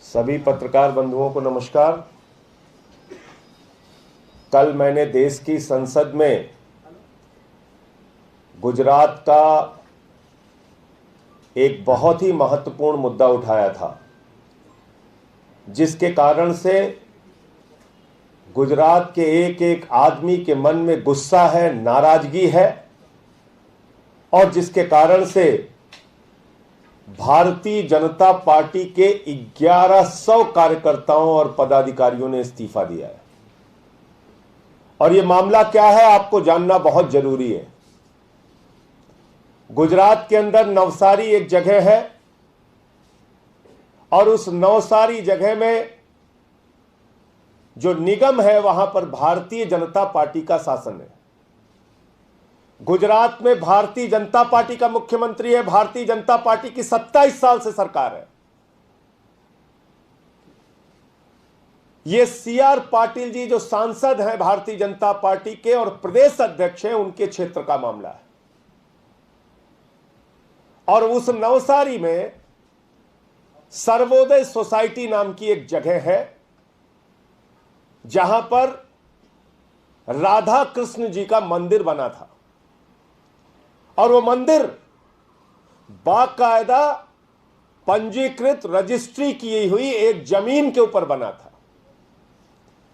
सभी पत्रकार बंधुओं को नमस्कार। कल मैंने देश की संसद में गुजरात का एक बहुत ही महत्वपूर्ण मुद्दा उठाया था, जिसके कारण से गुजरात के एक एक आदमी के मन में गुस्सा है, नाराजगी है, और जिसके कारण से भारतीय जनता पार्टी के 1100 कार्यकर्ताओं और पदाधिकारियों ने इस्तीफा दिया है। और यह मामला क्या है, आपको जानना बहुत जरूरी है। गुजरात के अंदर नवसारी एक जगह है, और उस नवसारी जगह में जो निगम है, वहां पर भारतीय जनता पार्टी का शासन है। गुजरात में भारतीय जनता पार्टी का मुख्यमंत्री है। भारतीय जनता पार्टी की 27 साल से सरकार है। ये सीआर पाटिल जी जो सांसद हैं भारतीय जनता पार्टी के और प्रदेश अध्यक्ष हैं, उनके क्षेत्र का मामला है। और उस नवसारी में सर्वोदय सोसाइटी नाम की एक जगह है, जहां पर राधा कृष्ण जी का मंदिर बना था। और वो मंदिर बाकायदा पंजीकृत, रजिस्ट्री की हुई एक जमीन के ऊपर बना था,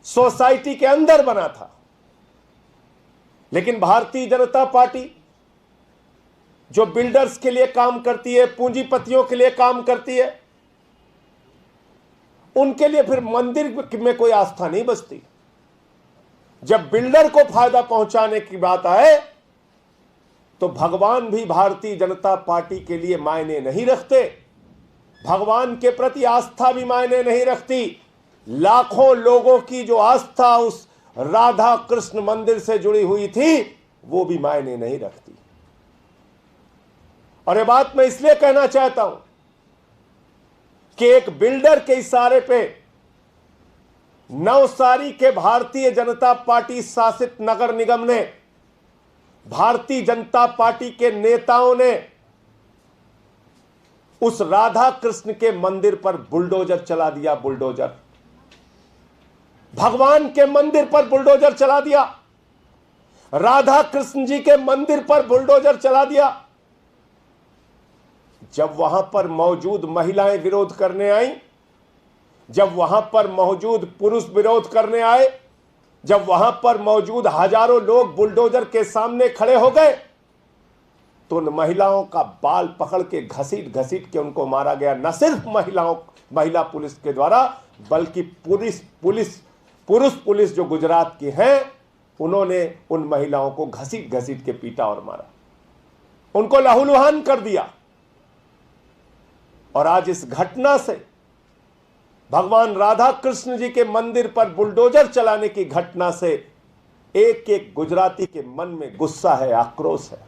सोसाइटी के अंदर बना था। लेकिन भारतीय जनता पार्टी जो बिल्डर्स के लिए काम करती है, पूंजीपतियों के लिए काम करती है, उनके लिए फिर मंदिर में कोई आस्था नहीं बचती। जब बिल्डर को फायदा पहुंचाने की बात आए तो भगवान भी भारतीय जनता पार्टी के लिए मायने नहीं रखते। भगवान के प्रति आस्था भी मायने नहीं रखती। लाखों लोगों की जो आस्था उस राधा कृष्ण मंदिर से जुड़ी हुई थी, वो भी मायने नहीं रखती। और ये बात मैं इसलिए कहना चाहता हूं कि एक बिल्डर के इशारे पे नवसारी के भारतीय जनता पार्टी शासित नगर निगम ने, भारतीय जनता पार्टी के नेताओं ने उस राधा कृष्ण के मंदिर पर बुलडोजर चला दिया। बुलडोजर, भगवान के मंदिर पर बुलडोजर चला दिया, राधा कृष्ण जी के मंदिर पर बुलडोजर चला दिया। जब वहां पर मौजूद महिलाएं विरोध करने आई, जब वहां पर मौजूद पुरुष विरोध करने आए, जब वहां पर मौजूद हजारों लोग बुलडोजर के सामने खड़े हो गए, तो उन महिलाओं का बाल पकड़ के घसीट घसीट के उनको मारा गया। न सिर्फ महिला पुलिस के द्वारा, बल्कि पुरुष पुलिस जो गुजरात की हैं, उन्होंने उन महिलाओं को घसीट घसीट के पीटा और मारा, उनको लहूलुहान कर दिया। और आज इस घटना से, भगवान राधा कृष्ण जी के मंदिर पर बुलडोजर चलाने की घटना से, एक एक गुजराती के मन में गुस्सा है, आक्रोश है।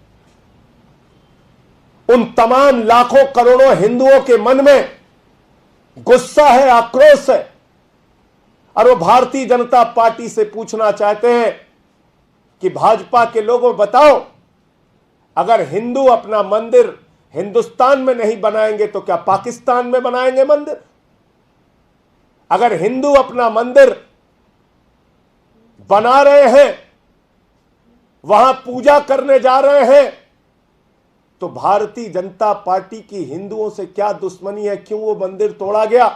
उन तमाम लाखों करोड़ों हिंदुओं के मन में गुस्सा है, आक्रोश है। और वो भारतीय जनता पार्टी से पूछना चाहते हैं कि भाजपा के लोगों, बताओ, अगर हिंदू अपना मंदिर हिंदुस्तान में नहीं बनाएंगे तो क्या पाकिस्तान में बनाएंगे मंदिर? अगर हिंदू अपना मंदिर बना रहे हैं, वहां पूजा करने जा रहे हैं, तो भारतीय जनता पार्टी की हिंदुओं से क्या दुश्मनी है? क्यों वो मंदिर तोड़ा गया?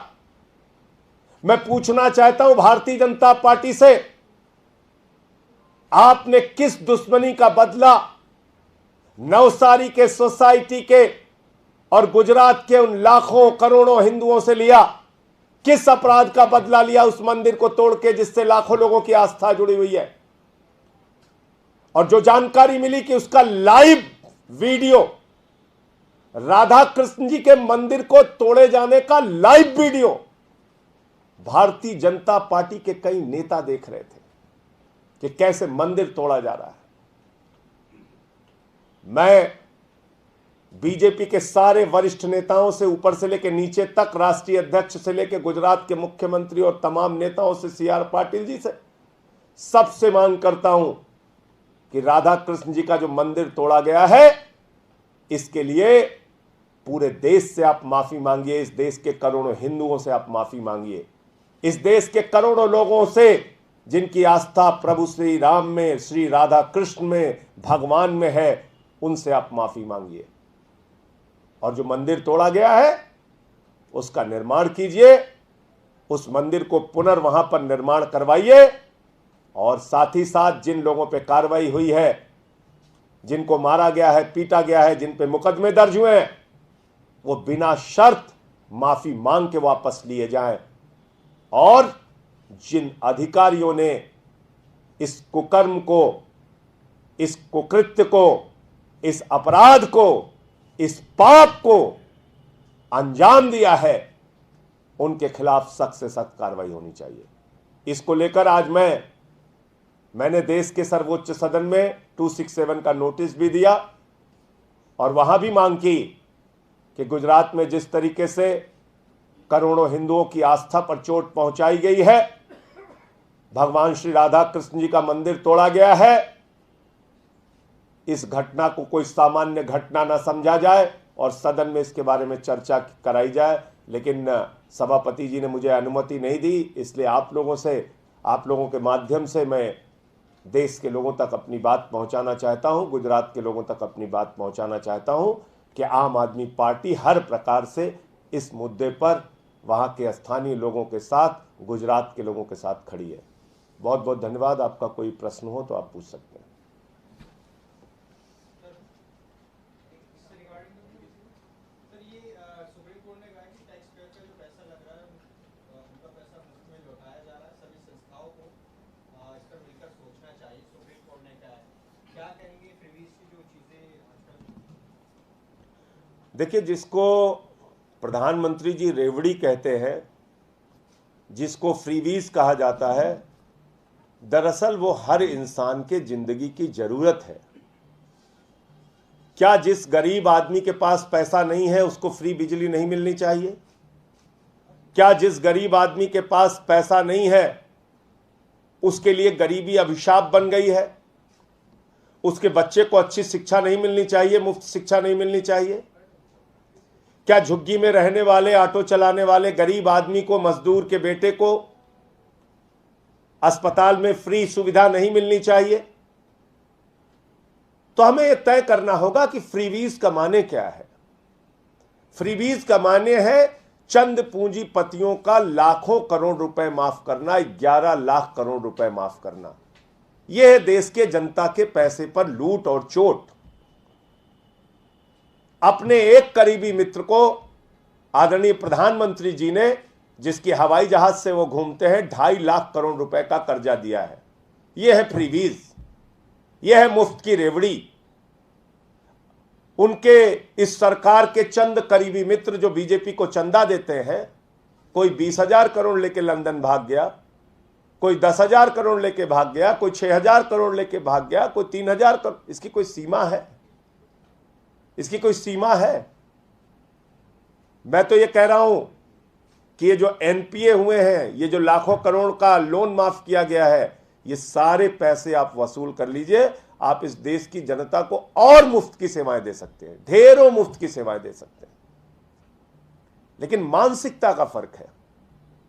मैं पूछना चाहता हूं भारतीय जनता पार्टी से, आपने किस दुश्मनी का बदला नवसारी के सोसाइटी के और गुजरात के उन लाखों करोड़ों हिंदुओं से लिया? किस अपराध का बदला लिया उस मंदिर को तोड़ के, जिससे लाखों लोगों की आस्था जुड़ी हुई है? और जो जानकारी मिली कि उसका लाइव वीडियो, राधा कृष्ण जी के मंदिर को तोड़े जाने का live video Bharatiya Janata party के कई नेता देख रहे थे कि कैसे मंदिर तोड़ा जा रहा है। मैं बीजेपी के सारे वरिष्ठ नेताओं से, ऊपर से लेकर नीचे तक, राष्ट्रीय अध्यक्ष से लेकर गुजरात के मुख्यमंत्री और तमाम नेताओं से, सीआर पाटिल जी से, सबसे मांग करता हूं कि राधा कृष्ण जी का जो मंदिर तोड़ा गया है, इसके लिए पूरे देश से आप माफी मांगिए, इस देश के करोड़ों हिंदुओं से आप माफी मांगिए, इस देश के करोड़ों लोगों से जिनकी आस्था प्रभु श्री राम में, श्री राधा कृष्ण में, भगवान में है, उनसे आप माफी मांगिए। और जो मंदिर तोड़ा गया है उसका निर्माण कीजिए, उस मंदिर को वहां पर निर्माण करवाइए, और साथ ही साथ जिन लोगों पे कार्रवाई हुई है, जिनको मारा गया है, पीटा गया है, जिन पे मुकदमे दर्ज हुए हैं, वो बिना शर्त माफी मांग के वापस लिए जाएं। और जिन अधिकारियों ने इस कुकर्म को, इस कुकृत्य को, इस अपराध को, इस पाप को अंजाम दिया है, उनके खिलाफ सख्त से सख्त कार्रवाई होनी चाहिए। इसको लेकर आज मैंने देश के सर्वोच्च सदन में 267 का नोटिस भी दिया और वहां भी मांग की कि गुजरात में जिस तरीके से करोड़ों हिंदुओं की आस्था पर चोट पहुंचाई गई है, भगवान श्री राधा कृष्ण जी का मंदिर तोड़ा गया है, इस घटना को कोई सामान्य घटना ना समझा जाए और सदन में इसके बारे में चर्चा कराई जाए। लेकिन सभापति जी ने मुझे अनुमति नहीं दी, इसलिए आप लोगों के माध्यम से मैं देश के लोगों तक अपनी बात पहुंचाना चाहता हूं, गुजरात के लोगों तक अपनी बात पहुंचाना चाहता हूं कि आम आदमी पार्टी हर प्रकार से इस मुद्दे पर वहां के स्थानीय लोगों के साथ, गुजरात के लोगों के साथ खड़ी है। बहुत बहुत धन्यवाद। आपका कोई प्रश्न हो तो आप पूछ सकते हैं। देखिए, जिसको प्रधानमंत्री जी रेवड़ी कहते हैं, जिसको फ्रीबीज कहा जाता है, दरअसल वो हर इंसान के जिंदगी की जरूरत है। क्या जिस गरीब आदमी के पास पैसा नहीं है उसको फ्री बिजली नहीं मिलनी चाहिए? क्या जिस गरीब आदमी के पास पैसा नहीं है उसके लिए गरीबी अभिशाप बन गई है? उसके बच्चे को अच्छी शिक्षा नहीं मिलनी चाहिए, मुफ्त शिक्षा नहीं मिलनी चाहिए? क्या झुग्गी में रहने वाले, ऑटो चलाने वाले गरीब आदमी को, मजदूर के बेटे को अस्पताल में फ्री सुविधा नहीं मिलनी चाहिए? तो हमें यह तय करना होगा कि फ्रीबीज का माने क्या है। फ्रीबीज का माने है चंद पूंजीपतियों का लाखों करोड़ रुपए माफ करना, 11 लाख करोड़ रुपए माफ करना। यह है देश के जनता के पैसे पर लूट और चोट। अपने एक करीबी मित्र को आदरणीय प्रधानमंत्री जी ने, जिसकी हवाई जहाज से वो घूमते हैं, 2.5 लाख करोड़ रुपए का कर्जा दिया है। यह है फ्रीबीज, यह है मुफ्त की रेवड़ी। उनके इस सरकार के चंद करीबी मित्र जो बीजेपी को चंदा देते हैं, कोई 20,000 करोड़ लेके लंदन भाग गया, कोई 10,000 करोड़ लेके भाग गया, कोई 6,000 करोड़ लेके भाग गया, कोई 3,000 करोड़। इसकी कोई सीमा है? इसकी कोई सीमा है? मैं तो ये कह रहा हूं कि ये जो एनपीए हुए हैं, ये जो लाखों करोड़ का लोन माफ किया गया है, ये सारे पैसे आप वसूल कर लीजिए। आप इस देश की जनता को और मुफ्त की सेवाएं दे सकते हैं, ढेरों मुफ्त की सेवाएं दे सकते हैं। लेकिन मानसिकता का फर्क है।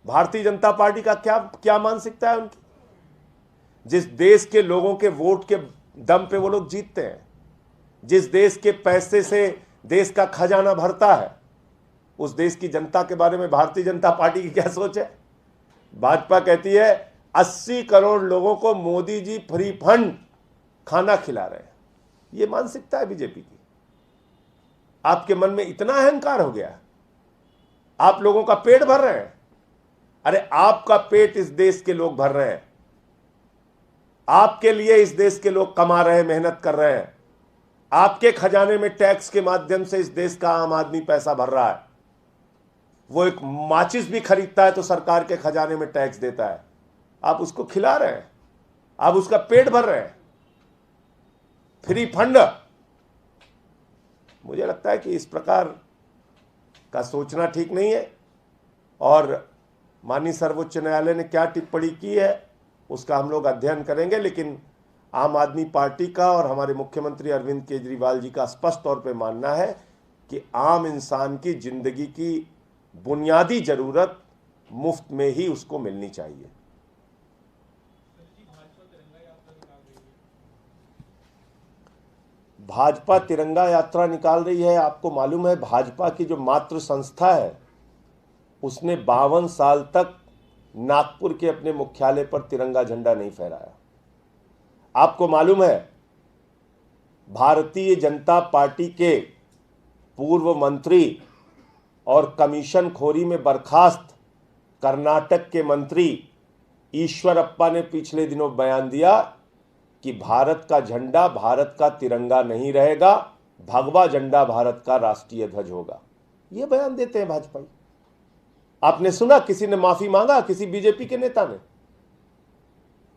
भारतीय जनता पार्टी का क्या मानसिकता है उनकी? जिस देश के लोगों के वोट के दम पे वो लोग जीतते हैं, जिस देश के पैसे से देश का खजाना भरता है, उस देश की जनता के बारे में भारतीय जनता पार्टी की क्या सोच है? भाजपा कहती है 80 करोड़ लोगों को मोदी जी फ्री फंड खाना खिला रहे हैं। यह मानसिकता है बीजेपी की। आपके मन में इतना अहंकार हो गया, आप लोगों का पेट भर रहे हैं। अरे आपका पेट इस देश के लोग भर रहे हैं, आपके लिए इस देश के लोग कमा रहे हैं, मेहनत कर रहे हैं। आपके खजाने में टैक्स के माध्यम से इस देश का आम आदमी पैसा भर रहा है। वो एक माचिस भी खरीदता है तो सरकार के खजाने में टैक्स देता है। आप उसको खिला रहे हैं, आप उसका पेट भर रहे हैं, फ्री फंड। मुझे लगता है कि इस प्रकार का सोचना ठीक नहीं है। और माननीय सर्वोच्च न्यायालय ने क्या टिप्पणी की है उसका हम लोग अध्ययन करेंगे। लेकिन आम आदमी पार्टी का और हमारे मुख्यमंत्री अरविंद केजरीवाल जी का स्पष्ट तौर पे मानना है कि आम इंसान की जिंदगी की बुनियादी जरूरत मुफ्त में ही उसको मिलनी चाहिए। भाजपा तिरंगा यात्रा निकाल रही है। आपको मालूम है भाजपा की जो मातृ संस्था है उसने 52 साल तक नागपुर के अपने मुख्यालय पर तिरंगा झंडा नहीं फहराया। आपको मालूम है भारतीय जनता पार्टी के पूर्व मंत्री और कमीशन खोरी में बर्खास्त कर्नाटक के मंत्री ईश्वरप्पा ने पिछले दिनों बयान दिया कि भारत का झंडा भारत का तिरंगा नहीं रहेगा, भगवा झंडा भारत का राष्ट्रीय ध्वज होगा। यह बयान देते हैं भाजपाई। आपने सुना किसी ने माफी मांगा, किसी बीजेपी के नेता ने?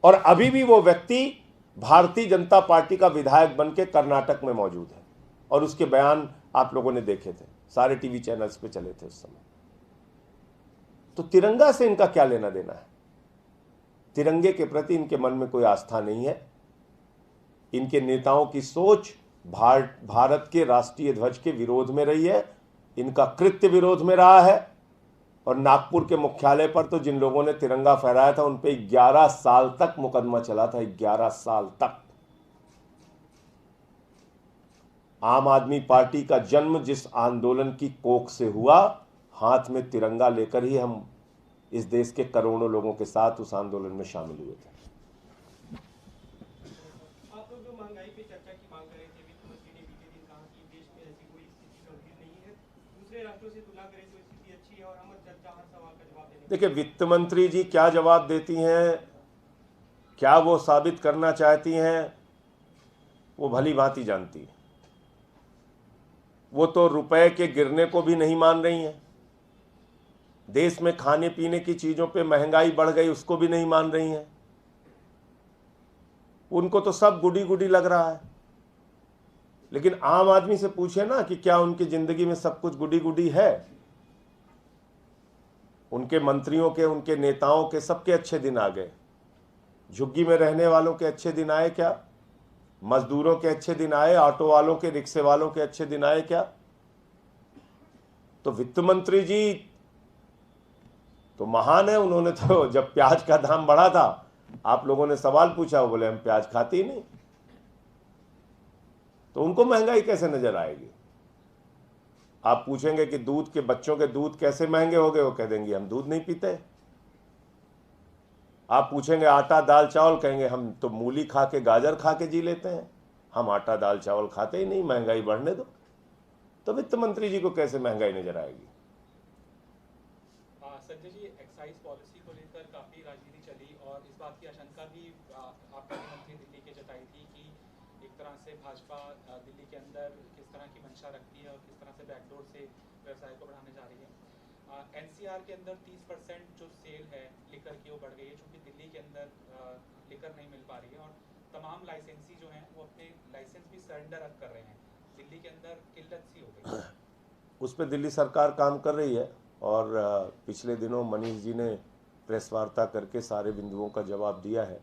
और अभी भी वो व्यक्ति भारतीय जनता पार्टी का विधायक बनके कर्नाटक में मौजूद है और उसके बयान आप लोगों ने देखे थे, सारे टीवी चैनल्स पे चले थे उस समय। तो तिरंगा से इनका क्या लेना देना है? तिरंगे के प्रति इनके मन में कोई आस्था नहीं है। इनके नेताओं की सोच भारत के राष्ट्रीय ध्वज के विरोध में रही है, इनका कृत्य विरोध में रहा है। और नागपुर के मुख्यालय पर तो जिन लोगों ने तिरंगा फहराया था उन पे 11 साल तक मुकदमा चला था, 11 साल तक। आम आदमी पार्टी का जन्म जिस आंदोलन की कोख से हुआ, हाथ में तिरंगा लेकर ही हम इस देश के करोड़ों लोगों के साथ उस आंदोलन में शामिल हुए थे। आप लोग जो महंगाई पे चर्चा की मांग कर रहे थे, वित्त मंत्री ने बीते दिन कहा कि देश में ऐसी कोई स्थिति गंभीर नहीं है, दूसरे राष्ट्रों से तुलना करें तो स्थिति अच्छी है और हम चर्चा हर सवाल का जवाब देने। देखिए वित्त मंत्री जी क्या जवाब देती हैं, क्या वो साबित करना चाहती हैं, वो भली भांति जानती है। वो तो रुपए के गिरने को भी नहीं मान रही हैं। देश में खाने पीने की चीजों पे महंगाई बढ़ गई उसको भी नहीं मान रही हैं। उनको तो सब गुडी गुडी लग रहा है। लेकिन आम आदमी से पूछे ना कि क्या उनकी जिंदगी में सब कुछ गुडी गुडी है? उनके मंत्रियों के, उनके नेताओं के सबके अच्छे दिन आ गए। झुग्गी में रहने वालों के अच्छे दिन आए क्या? मजदूरों के अच्छे दिन आए? ऑटो वालों के, रिक्शे वालों के अच्छे दिन आए क्या? तो वित्त मंत्री जी तो महान है। उन्होंने तो जब प्याज का दाम बढ़ा था आप लोगों ने सवाल पूछा, वो बोले हम प्याज खाते ही नहीं। तो उनको महंगाई कैसे नजर आएगी? आप पूछेंगे कि दूध के, बच्चों के दूध कैसे महंगे हो गए, वो कह देंगे हम दूध नहीं पीते। आप पूछेंगे आटा दाल चावल, कहेंगे हम तो मूली खा के, गाजर खा के जी लेते हैं, हम आटा दाल चावल खाते ही नहीं, महंगाई बढ़ने दो। तो वित्त मंत्री जी को कैसे महंगाई नजर आएगी? संजय जी, एक्साइज पॉलिसी को लेकर काफी राजनीति चली और इस बात की आशंका भी आपके मंत्री दिल्ली के जताई थी कि एक तरह से भाजपा दिल्ली के अंदर किस तरह की मंशा रखती है और किस तरह से बैकडोर से व्यवसाय को बढ़ाने जा रही है। एनसीआर के अंदर 30% जो सेल है लिकर की वो बढ़ गई है, क्योंकि दिल्ली के अंदर लिकर नहीं मिल पा रही है और तमाम लाइसेंसी जो हैं वो अपने लाइसेंस भी सरेंडर अब कर रहे हैं। दिल्ली के अंदर किल्लत सी हो गई। उस पर दिल्ली सरकार काम कर रही है और पिछले दिनों मनीष जी ने प्रेस वार्ता करके सारे बिंदुओं का जवाब दिया है।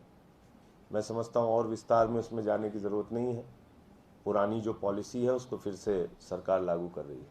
मैं समझता हूँ और विस्तार में उसमें जाने की ज़रूरत नहीं है। पुरानी जो पॉलिसी है उसको फिर से सरकार लागू कर रही है।